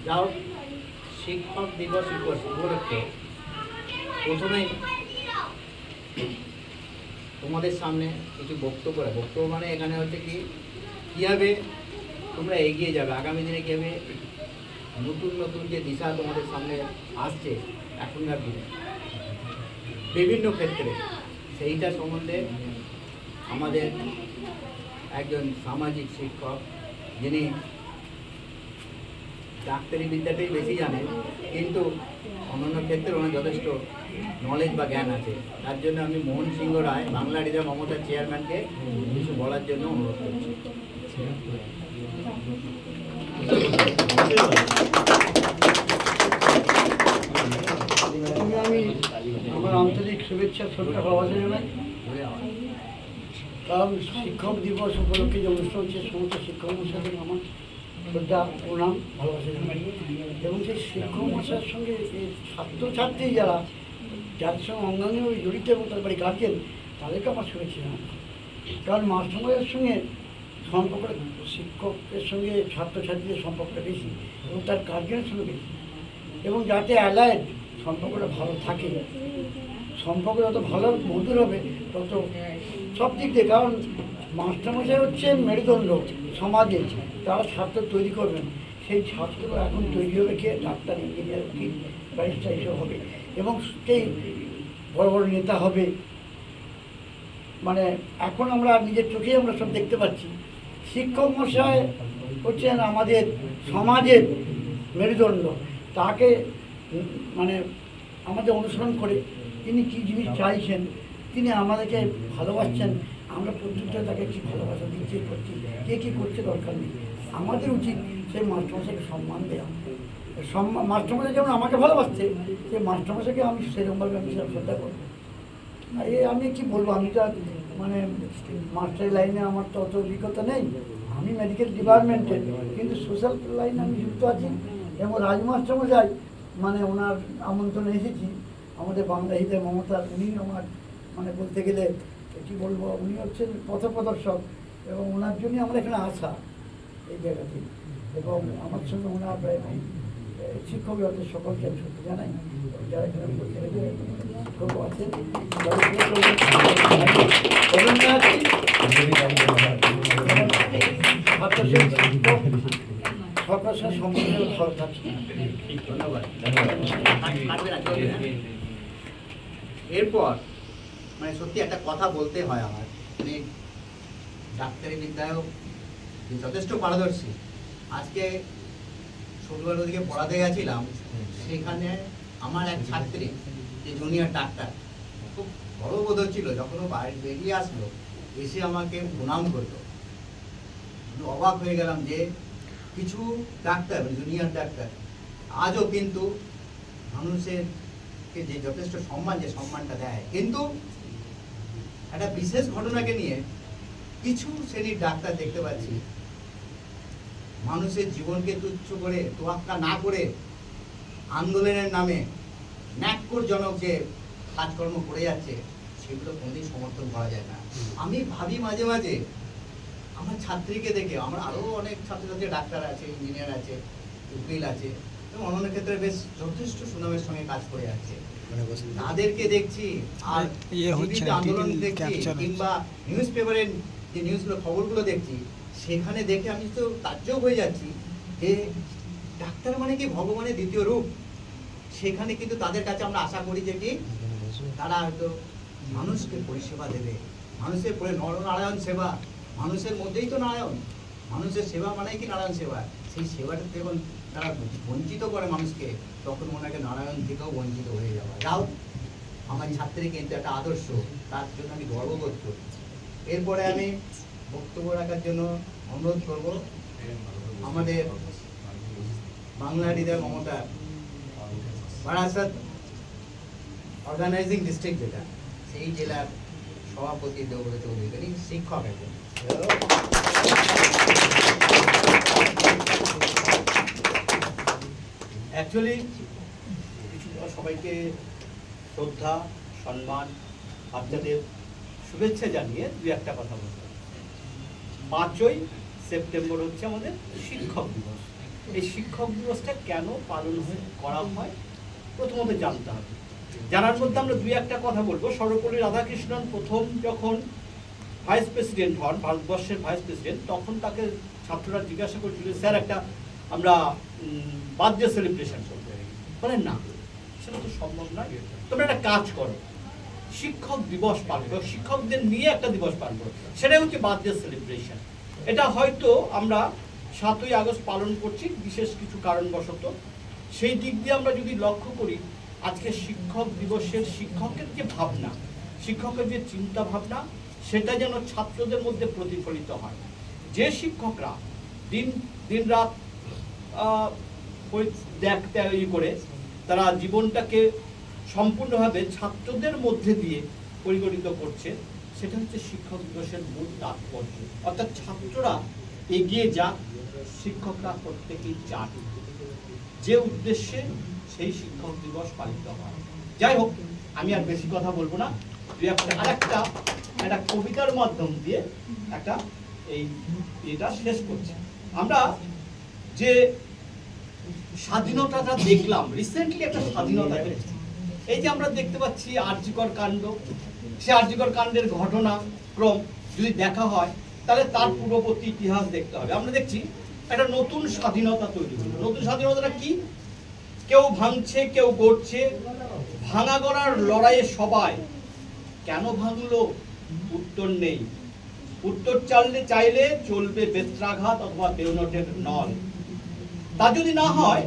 যাও শিক্ষক দিবস উপলক্ষে প্রথমেই তোমাদের সামনে কিছু বক্তব্য মানে এখানে হচ্ছে কি কীভাবে তোমরা এগিয়ে যাবে, আগামী দিনে কীভাবে নতুন নতুন যে দিশা তোমাদের সামনে আসছে এখনকার দিনে বিভিন্ন ক্ষেত্রে, সেইটা সম্বন্ধে আমাদের একজন সামাজিক শিক্ষক যিনি ডাক্তারি বিদ্যাটাই বেশি জানেন, কিন্তু অন্যান্য ক্ষেত্রে ওনার যথেষ্ট নলেজ বা জ্ঞান আছে। তার জন্য আমি মোহন সিংহ রায়, বাংলা হৃদয় মমতার চেয়ারম্যানকে কিছু বলার জন্য অনুরোধ করছি। আমি আমার আন্তরিক শুভেচ্ছা শ্রদ্ধা ভালোবাসা জানাই। কারণ শিক্ষক দিবস উপলক্ষে যে অনুষ্ঠান হচ্ছে সমস্ত শিক্ষক মশাইদের আমার শ্রদ্ধা প্রণাম ভালোবাসা জানাই। এবং সেই শিক্ষক মশাইয়ের সঙ্গে এই ছাত্রছাত্রী যাদের সঙ্গে অঙ্গাঙ্গে জড়িত এবং তার বাড়ি গার্জেন, তাদেরকে আমার শুভেচ্ছা জানাই। কারণ মাস্টারমশাইয়ের সঙ্গে সম্পর্কটা, শিক্ষকের সঙ্গে ছাত্রছাত্রীদের সম্পর্কটা বেশি এবং তার গার্জেনের সঙ্গে বেশি, এবং যাতে অ্যালায়েড সম্পর্কটা ভালো থাকে। সম্পর্ক যত ভালো মধুর হবে তত সব দিক দিয়ে, কারণ মাস্টারমশাই হচ্ছে মেরুদণ্ড সমাজে, তারা ছাত্র তৈরি করবেন। সেই ছাত্ররা এখন তৈরি হবে কে? ডাক্তার, ইঞ্জিনিয়ার, উকিল, ব্যারিস্টার এইসব হবে, এবং সেই বড় বড় নেতা হবে। মানে এখন আমরা নিজের চোখেই আমরা সব দেখতে পাচ্ছি। শিক্ষক মশাই হচ্ছেন আমাদের সমাজের মেরুদণ্ড। তাকে মানে আমাদের অনুসরণ করে তিনি কী জিনিস চাইছেন, তিনি আমাদেরকে ভালোবাসছেন, আমরা প্রত্যেকটা তাকে কী ভালোবাসা দিচ্ছি, করছি, কে কী করছে দরকার নেই। আমাদের উচিত সেই মাস্টারমশাইকে সম্মান দেওয়া। মাস্টারমশাই যেমন আমাকে ভালোবাসছে, সেই মাস্টারমশাইকে আমি সেরকমভাবে আমি শ্রদ্ধা করবো। আমি কি বলবো, আমি তো মানে মাস্টার লাইনে আমার তো অত অভিজ্ঞতা নেই। আমি মেডিকেল ডিপার্টমেন্টের, কিন্তু সোশ্যাল লাইনে আমি যুক্ত আছি। এবং রাজমাস্টারমশাই মানে ওনার আমন্ত্রণে এসেছি, আমাদের বাংলা হৃদয় মমতার, উনি আমার মানে বলতে গেলে কী বলবো, উনি হচ্ছেন পথপ্রদর্শক, এবং ওনার জন্যই আমরা এখানে আসা এই জায়গাতে। এবং আমার সঙ্গে ওনার শিক্ষক সকলকে আমি সত্যি জানাই, যারা এখানে শিক্ষক আছেন, এরপর মানে সত্যি একটা কথা বলতে হয় আমার, মানে ডাক্তারি বিদ্যায়ও যথেষ্ট পারদর্শী। আজকে ছোটবেলা ওদিকে পড়াতে গেছিলাম, সেখানে আমার এক ছাত্রী যে জুনিয়র ডাক্তার, খুব বড় বোধ ছিল, যখন ও বাইরে বেরিয়ে আসলো এসে আমাকে প্রণাম করলো। অবাক হয়ে গেলাম যে কিছু ডাক্তার, জুনিয়র ডাক্তার আজও কিন্তু মানুষের যে যথেষ্ট সম্মান, যে সম্মানটা দেয়, কিন্তু একটা বিশেষ ঘটনাকে নিয়ে কিছু শ্রেণীর ডাক্তার দেখতে পাচ্ছি মানুষের জীবনকে তুচ্ছ করে, তোয়াক্কা না করে আন্দোলনের নামে ন্যাক্করজনক যে কাজকর্ম করে যাচ্ছে, সেগুলো কোনোদিন সমর্থন করা যায় না। আমি ভাবি মাঝে মাঝে আমার ছাত্রীকে দেখে, আমার আরও অনেক ছাত্রছাত্রী ডাক্তার আছে, ইঞ্জিনিয়ার আছে, উকিল আছে, এবং অন্যান্য ক্ষেত্রে বেশ যথেষ্ট সুনামের সঙ্গে কাজ করে যাচ্ছে। তাদেরকে দেখছি আর আন্দোলন দেখছি, কিংবা নিউজ পেপারের যে নিউজগুলো, খবরগুলো দেখছি, সেখানে দেখে আমি তো তাজ্জব হয়ে যাচ্ছি যে ডাক্তার মানে কি ভগবানের দ্বিতীয় রূপ। সেখানে কিন্তু তাদের কাছে আমরা আশা করি যে কি তারা হয়তো মানুষকে পরিষেবা দেবে, মানুষের নরনারায়ণ সেবা, মানুষের মধ্যেই তো নারায়ণ, মানুষের সেবা মানেই কি নারায়ণ সেবা। সেই সেবাটা যখন তারা বঞ্চিত করে মানুষকে, তখন ওনাকে নারায়ণ থেকেও বঞ্চিত হয়ে যাওয়া। যাও, আমার ছাত্রী কিন্তু একটা আদর্শ, তার জন্য আমি গর্ববোধ করি। এরপরে আমি বক্তব্য রাখার জন্য অনুরোধ করব আমাদের বাংলা হৃদয় মমতা বারাসাত অর্গানাইজিং ডিস্ট্রিক্ট, যেটা সেই জেলার সভাপতি দেবব্রত চৌধুরী, শিক্ষক একজন। অ্যাকচুয়ালি সবাইকে শ্রদ্ধা, সম্মান, বাচ্চাদের শুভেচ্ছা জানিয়ে দু একটা কথা বলতে। 5ই সেপ্টেম্বর হচ্ছে আমাদের শিক্ষক দিবস। এই শিক্ষক দিবসটা কেন পালন করা হয় প্রথমত জানতে হবে। জানার মধ্যে আমরা দুই একটা কথা বলবো। সর্বপল্লী রাধাকৃষ্ণন প্রথম যখন ভাইস প্রেসিডেন্ট হন, ভারতবর্ষের ভাইস প্রেসিডেন্ট, তখন তাকে ছাত্ররা জিজ্ঞাসা করছিল, স্যার একটা আমরা বার্থডে সেলিব্রেশন করতে, বলেন না সেটা তো সম্ভব নয়, তোমরা একটা কাজ করো, শিক্ষক দিবস পালন করো, শিক্ষকদের নিয়ে একটা দিবস পালন করো, সেটাই হচ্ছে বার্থডে সেলিব্রেশন। এটা হয়তো আমরা 7ই আগস্ট পালন করছি বিশেষ কিছু কারণবশত। সেই দিক দিয়ে আমরা যদি লক্ষ্য করি, আজকে শিক্ষক দিবসের শিক্ষকের যে ভাবনা, শিক্ষকের যে চিন্তা ভাবনা, সেটা যেন ছাত্রদের মধ্যে প্রতিফলিত হয়। যে শিক্ষকরা দিন রাত করে তারা জীবনটাকে সম্পূর্ণভাবে ছাত্রদের মধ্যে দিয়ে পরিগণিত করছে, সেটা হচ্ছে শিক্ষক দিবসের মূল তাৎপর্য। অর্থাৎ ছাত্ররা এগিয়ে যাক, শিক্ষকরা প্রত্যেকেই চান, যে উদ্দেশ্যে সেই শিক্ষক দিবস পালিত হয়। যাই হোক, আমি আর বেশি কথা বলবো না, একটা কবিতার মাধ্যম দিয়ে এটা শেষ করছি। আমরা যে স্বাধীনতাটা দেখলাম, রিসেন্টলি একটা স্বাধীনতা, এই যে আমরা দেখতে পাচ্ছি আরজিকর কাণ্ড, সে আরজিকর কাণ্ডের ঘটনাক্রম যদি দেখা হয়, তাহলে তার পূর্ববর্তী ইতিহাস দেখতে হবে। আমরা দেখছি একটা নতুন স্বাধীনতা তৈরি হলো। নতুন স্বাধীনতাটা কি? কেউ ভাঙছে, কেউ গড়ছে, ভাঙা গড়ার লড়াইয়ে সবাই। কেন ভাঙলো? উত্তর নেই। উত্তর চাইলে চলবে বেত্রাঘাত অথবা বেউনটের নল। তা যদি না হয়